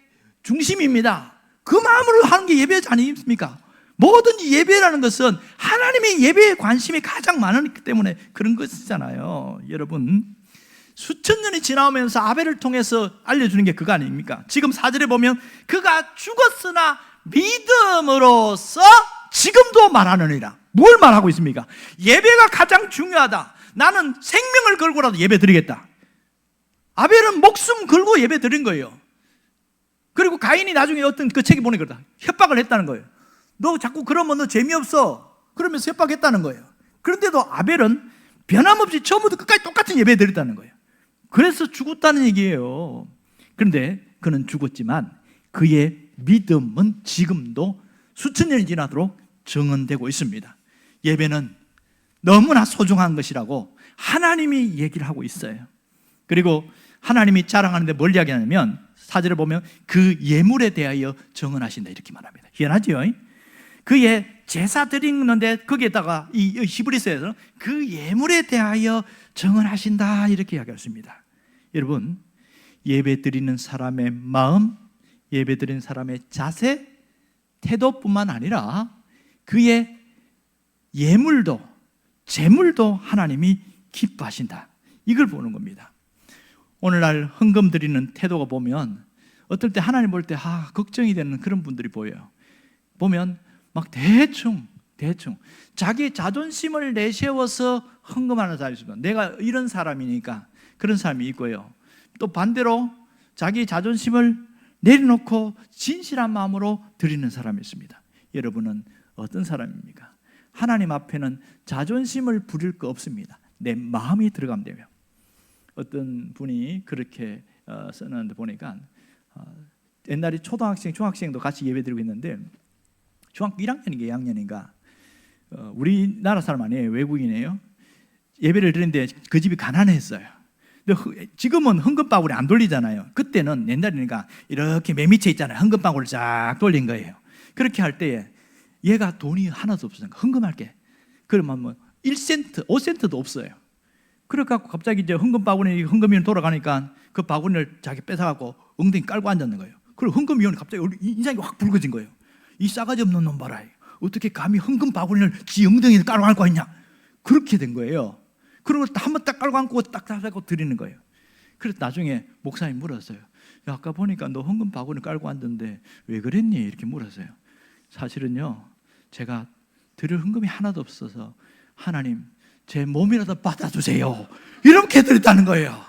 중심입니다. 그 마음으로 하는 게 예배 아닙니까? 뭐든지 예배라는 것은 하나님의 예배에 관심이 가장 많기 때문에 그런 것이잖아요. 여러분, 수천 년이 지나오면서 아벨을 통해서 알려주는 게 그거 아닙니까? 지금 4절에 보면 그가 죽었으나 믿음으로써 지금도 말하느니라. 뭘 말하고 있습니까? 예배가 가장 중요하다. 나는 생명을 걸고라도 예배 드리겠다. 아벨은 목숨 걸고 예배 드린 거예요. 그리고 가인이 나중에 어떤 그 책에 보니 그러다 협박을 했다는 거예요. 너 자꾸 그러면 너 재미없어. 그러면서 협박했다는 거예요. 그런데도 아벨은 변함없이 처음부터 끝까지 똑같은 예배 드렸다는 거예요. 그래서 죽었다는 얘기예요. 그런데 그는 죽었지만 그의 믿음은 지금도 수천 년이 지나도록 정언되고 있습니다. 예배는 너무나 소중한 것이라고 하나님이 얘기를 하고 있어요. 그리고 하나님이 자랑하는데 뭘 이야기하냐면 4절에 보면 그 예물에 대하여 정언하신다 이렇게 말합니다. 희한하죠? 그의 제사 드리는데 거기에다가 이 히브리서에서 그 예물에 대하여 정언하신다 이렇게 이야기했습니다. 여러분, 예배 드리는 사람의 마음, 예배 드리는 사람의 자세, 태도뿐만 아니라 그의 예물도 재물도 하나님이 기뻐하신다. 이걸 보는 겁니다. 오늘날 헌금 드리는 태도가 보면 어떨 때 하나님 볼 때 걱정이 되는 그런 분들이 보여요. 보면 막 대충 자기 자존심을 내세워서 헌금하는 사람이 있습니다. 내가 이런 사람이니까 그런 사람이 있고요. 또 반대로 자기 자존심을 내려놓고 진실한 마음으로 드리는 사람이 있습니다. 여러분은 어떤 사람입니까? 하나님 앞에는 자존심을 부릴 거 없습니다. 내 마음이 들어가면 되며. 어떤 분이 그렇게 썼는데 보니까 옛날에 초등학생, 중학생도 같이 예배드리고 있는데 중학교 1학년인가 2학년인가 우리나라 사람 아니에요. 외국인이에요. 예배를 드리는데 그 집이 가난했어요. 근데 지금은 헌금바구니 안 돌리잖아요. 그때는 옛날이니까 이렇게 맨 밑에 있잖아요. 헌금바구니를 쫙 돌린 거예요. 그렇게 할 때에 얘가 돈이 하나도 없으니까 헌금할게. 그러면 뭐 1센트, 5센트도 없어요. 그래갖고 갑자기 이제 헌금위원 돌아가니까 그 바구니를 자기 뺏어갖고 엉덩이 깔고 앉았는 거예요. 그리고 헌금위원이 갑자기 인상이 확 붉어진 거예요. 이 싸가지 없는 놈 봐라. 어떻게 감히 헌금 바구니를 지 엉덩이에 깔고 앉고 있냐. 그렇게 된 거예요. 그리고 한번 딱 깔고 앉고 딱 하고 드리는 거예요. 그래서 나중에 목사님 물었어요. 야, 아까 보니까 너 헌금 바구니 깔고 앉았는데 왜 그랬니? 이렇게 물었어요. 사실은요, 제가 드릴 헌금이 하나도 없어서 하나님 제 몸이라도 받아주세요 이렇게 드렸다는 거예요.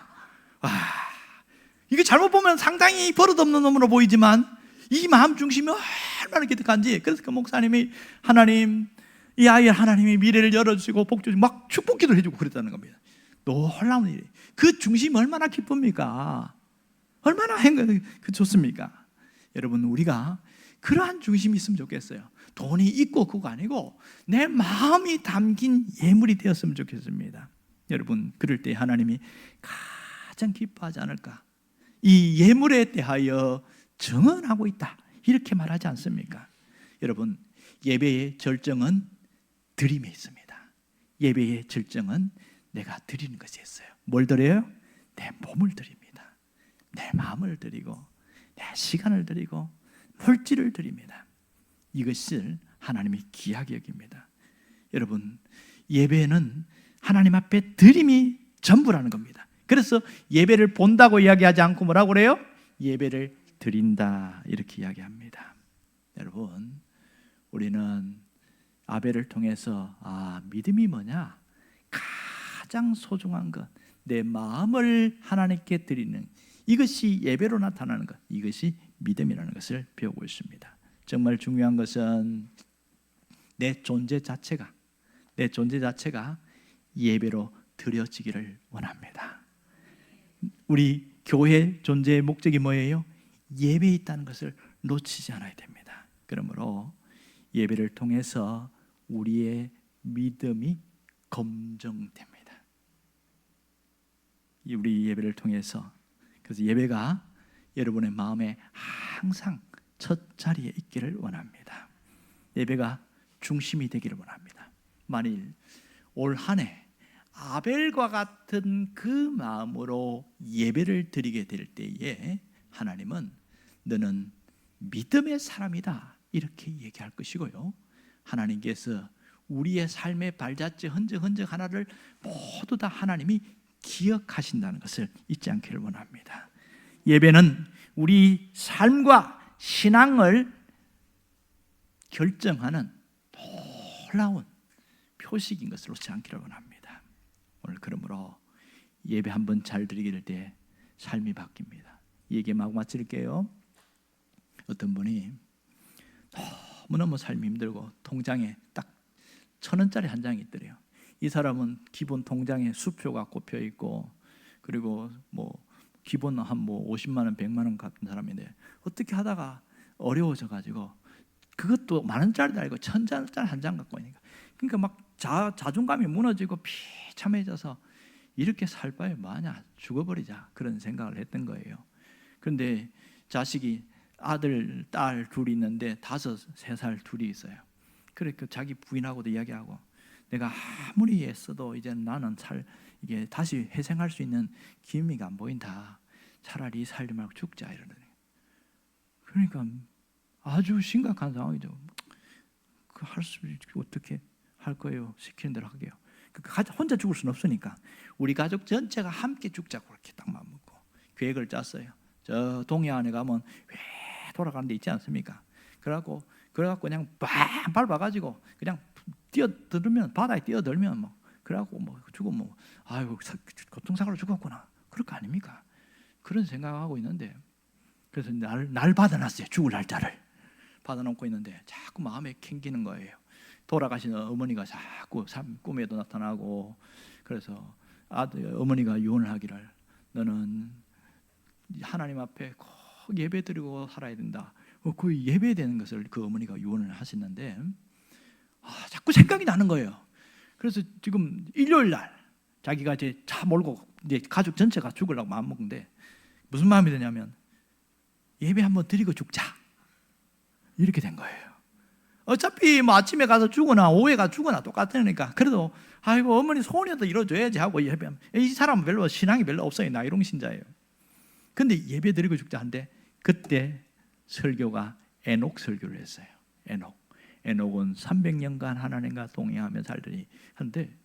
이게 잘못 보면 상당히 버릇없는 놈으로 보이지만 이 마음 중심이 얼마나 기특한지. 그래서 그 목사님이 하나님, 이 아이의 하나님이 미래를 열어주시고 복 주시고 막 축복기도를 해주고 그랬다는 겁니다. 놀라운 일이. 그 중심이 얼마나 기쁩니까? 얼마나 좋습니까? 여러분, 우리가 그러한 중심이 있으면 좋겠어요. 돈이 있고 그거 아니고 내 마음이 담긴 예물이 되었으면 좋겠습니다. 여러분, 그럴 때 하나님이 가장 기뻐하지 않을까? 이 예물에 대하여 정언하고 있다 이렇게 말하지 않습니까? 여러분, 예배의 절정은 드림에 있습니다. 예배의 절정은 내가 드리는 것이 있어요. 뭘 드려요? 내 몸을 드립니다. 내 마음을 드리고 내 시간을 드리고 물질을 드립니다. 이것을 하나님이 귀하게 여깁니다. 여러분, 예배는 하나님 앞에 드림이 전부라는 겁니다. 그래서 예배를 본다고 이야기하지 않고 뭐라고 그래요? 예배를 드린다 이렇게 이야기합니다. 여러분, 우리는 아벨을 통해서 믿음이 뭐냐? 가장 소중한 것, 내 마음을 하나님께 드리는 이것이 예배로 나타나는 것, 이것이 믿음이라는 것을 배우고 있습니다. 정말 중요한 것은 내 존재 자체가 예배로 드려지기를 원합니다. 우리 교회 존재의 목적이 뭐예요? 예배에 있다는 것을 놓치지 않아야 됩니다. 그러므로 예배를 통해서 우리의 믿음이 검증됩니다. 우리 예배를 통해서, 그래서 예배가 여러분의 마음에 항상 첫 자리에 있기를 원합니다. 예배가 중심이 되기를 원합니다. 만일 올 한 해 아벨과 같은 그 마음으로 예배를 드리게 될 때에 하나님은 너는 믿음의 사람이다 이렇게 얘기할 것이고요, 하나님께서 우리의 삶의 발자취 흔적 하나를 모두 다 하나님이 기억하신다는 것을 잊지 않기를 원합니다. 예배는 우리 삶과 신앙을 결정하는 놀라운 표식인 것을 놓지 않기를 원합니다. 오늘 그러므로 예배 한번 잘 드리게 때 삶이 바뀝니다. 얘기 마구 마칠게요. 어떤 분이 너무너무 삶이 힘들고 통장에 딱 1,000원짜리 한 장이 있더래요. 이 사람은 기본 통장에 수표가 꼽혀 있고, 그리고 뭐 기본 한 뭐 50만 원, 100만 원 같은 사람인데 어떻게 하다가 어려워져 가지고 그것도 만 원짜리도 아니고 1,000원짜리 한 장 갖고 있으니까, 그러니까 막 자존감이 무너지고 비참해져서 이렇게 살 바에 뭐하냐, 죽어버리자 그런 생각을 했던 거예요. 그런데 자식이 아들, 딸 둘이 있는데 5, 3살 둘이 있어요. 그러니까 자기 부인하고도 이야기하고, 내가 아무리 애써도 이제 나는 이게 다시 회생할 수 있는 기미가 안 보인다. 차라리 살지 말고 죽자 이러더니. 그러니까 아주 심각한 상황이죠. 그 할 수 어떻게 할 거예요? 시키는 대로 하게요. 혼자 죽을 수는 없으니까 우리 가족 전체가 함께 죽자고 그렇게 딱 마음 먹고 계획을 짰어요. 저 동해안에 가면 왜 돌아가는 데 있지 않습니까? 그래갖고 그냥 빵 밟아가지고 그냥 뛰어들면, 바다에 뛰어들면 뭐 그래갖고 뭐 죽으면 뭐 아이고 교통사고로 죽었구나 그럴 거 아닙니까? 그런 생각하고 있는데, 그래서 날 받아놨어요. 죽을 날짜를 받아놓고 있는데 자꾸 마음에 캥기는 거예요. 돌아가신 어머니가 자꾸 꿈에도 나타나고, 그래서 어머니가 유언을 하기를, 너는 하나님 앞에 꼭 예배드리고 살아야 된다. 그 예배되는 것을 그 어머니가 유언을 하시는데 자꾸 생각이 나는 거예요. 그래서 지금 일요일 날 자기가 이제 차 몰고 이제 가족 전체가 죽으려고 마음 먹는데 무슨 마음이 드냐면 예배 한번 드리고 죽자 이렇게 된 거예요. 어차피 뭐 아침에 가서 죽거나 오후에 가서 죽거나 똑같으니까 그래도 아이고 어머니 소원이라도 이뤄줘야지 하고 예배하면, 이 사람은 별로 신앙이 별로 없어요. 나이롱 신자예요. 근데 예배 드리고 죽자 한데 그때 설교가 에녹 설교를 했어요. 에녹은 300년간 하나님과 동행하며 살더니 하는데,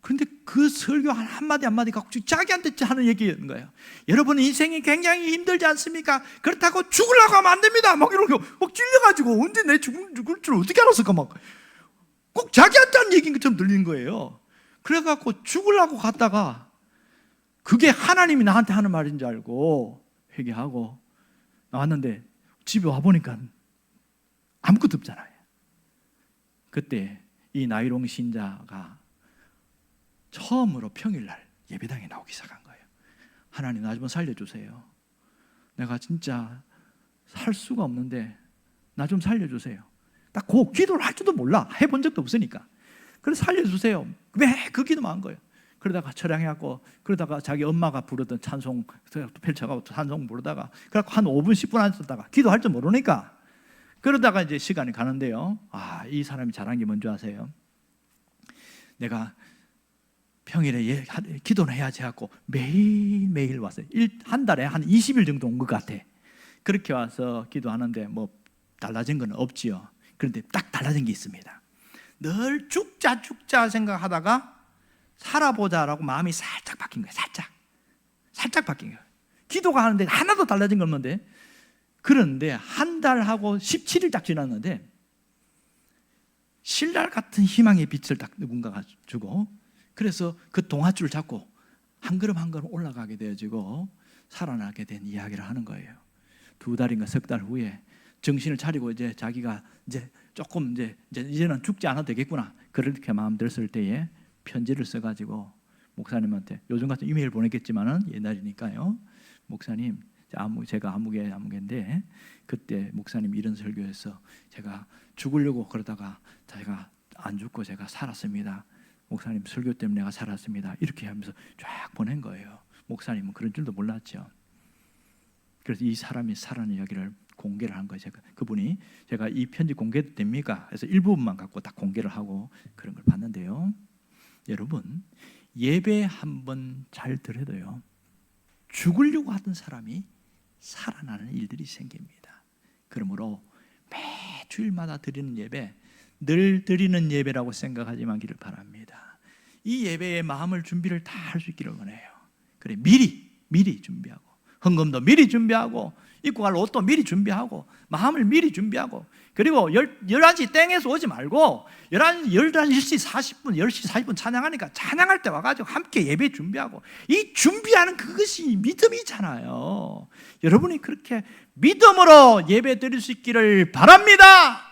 그런데 그 설교 한마디 갖고 자기한테 하는 얘기인 거예요. 여러분 인생이 굉장히 힘들지 않습니까? 그렇다고 죽으려고 하면 안 됩니다. 막 이렇게 막 찔려가지고 언제 내 죽을 줄 어떻게 알았을까, 막 꼭 자기한테 하는 얘기인 것처럼 들리는 거예요. 그래갖고 죽으려고 갔다가 그게 하나님이 나한테 하는 말인 줄 알고 회개하고 나왔는데 집에 와보니까 아무것도 없잖아요. 그때 이 나이롱 신자가 처음으로 평일날 예배당에 나오기 시작한 거예요. 하나님 나 좀 살려주세요. 내가 진짜 살 수가 없는데 나 좀 살려주세요. 딱 그 기도를 할 줄도 몰라. 해본 적도 없으니까. 그래서 살려주세요. 왜 그 기도만 한 거예요. 그러다가 철양해갖고, 그러다가 자기 엄마가 부르던 찬송 펼쳐가고 찬송 부르다가 그래갖고 한 5분 10분 앉았다가 기도할 줄 모르니까 그러다가 이제 시간이 가는데요. 이 사람이 잘한 게 뭔지 아세요? 내가 평일에 기도는 해야지 하고 매일매일 왔어요. 한 달에 한 20일 정도 온 것 같아. 그렇게 와서 기도하는데 뭐 달라진 건 없지요. 그런데 딱 달라진 게 있습니다. 늘 죽자 생각하다가 살아보자라고 마음이 살짝 바뀐 거예요. 살짝 바뀐 거예요. 기도가 하는데 하나도 달라진 건 없는데, 그런데 한 달하고 17일 딱 지났는데 신랄 같은 희망의 빛을 딱 누군가가 주고, 그래서 그 동아줄을 잡고 한 걸음 한 걸음 올라가게 되어지고 살아나게 된 이야기를 하는 거예요. 2달인가 3달 후에 정신을 차리고 이제 자기가 이제 조금 이제는 죽지 않아도 되겠구나 그렇게 마음 들었을 때에 편지를 써가지고 목사님한테, 요즘 같은 이메일 보냈겠지만은 옛날이니까요. 목사님, 제가 아무개인데 그때 목사님 이런 설교에서 제가 죽으려고 그러다가 제가 안 죽고 제가 살았습니다. 목사님 설교 때문에 내가 살았습니다. 이렇게 하면서 쫙 보낸 거예요. 목사님은 그런 줄도 몰랐죠. 그래서 이 사람이 살아난 이야기를 공개를 한 거예요. 그분이 제가 이 편지 공개도 됩니까? 그래서 일부분만 갖고 딱 공개를 하고 그런 걸 봤는데요. 여러분, 예배 한번 잘 들어도요, 죽으려고 하던 사람이 살아나는 일들이 생깁니다. 그러므로 매 주일마다 드리는 예배, 늘 드리는 예배라고 생각하지만기를 바랍니다. 이 예배의 마음을 준비를 다 할 수 있기를 원해요. 그래, 미리 준비하고, 헌금도 미리 준비하고, 입고 갈 옷도 미리 준비하고, 마음을 미리 준비하고, 그리고 11시 땡에서 오지 말고 11시 40분, 10시 40분 찬양하니까 찬양할 때 와가지고 함께 예배 준비하고, 이 준비하는 그것이 믿음이잖아요. 여러분이 그렇게 믿음으로 예배 드릴 수 있기를 바랍니다.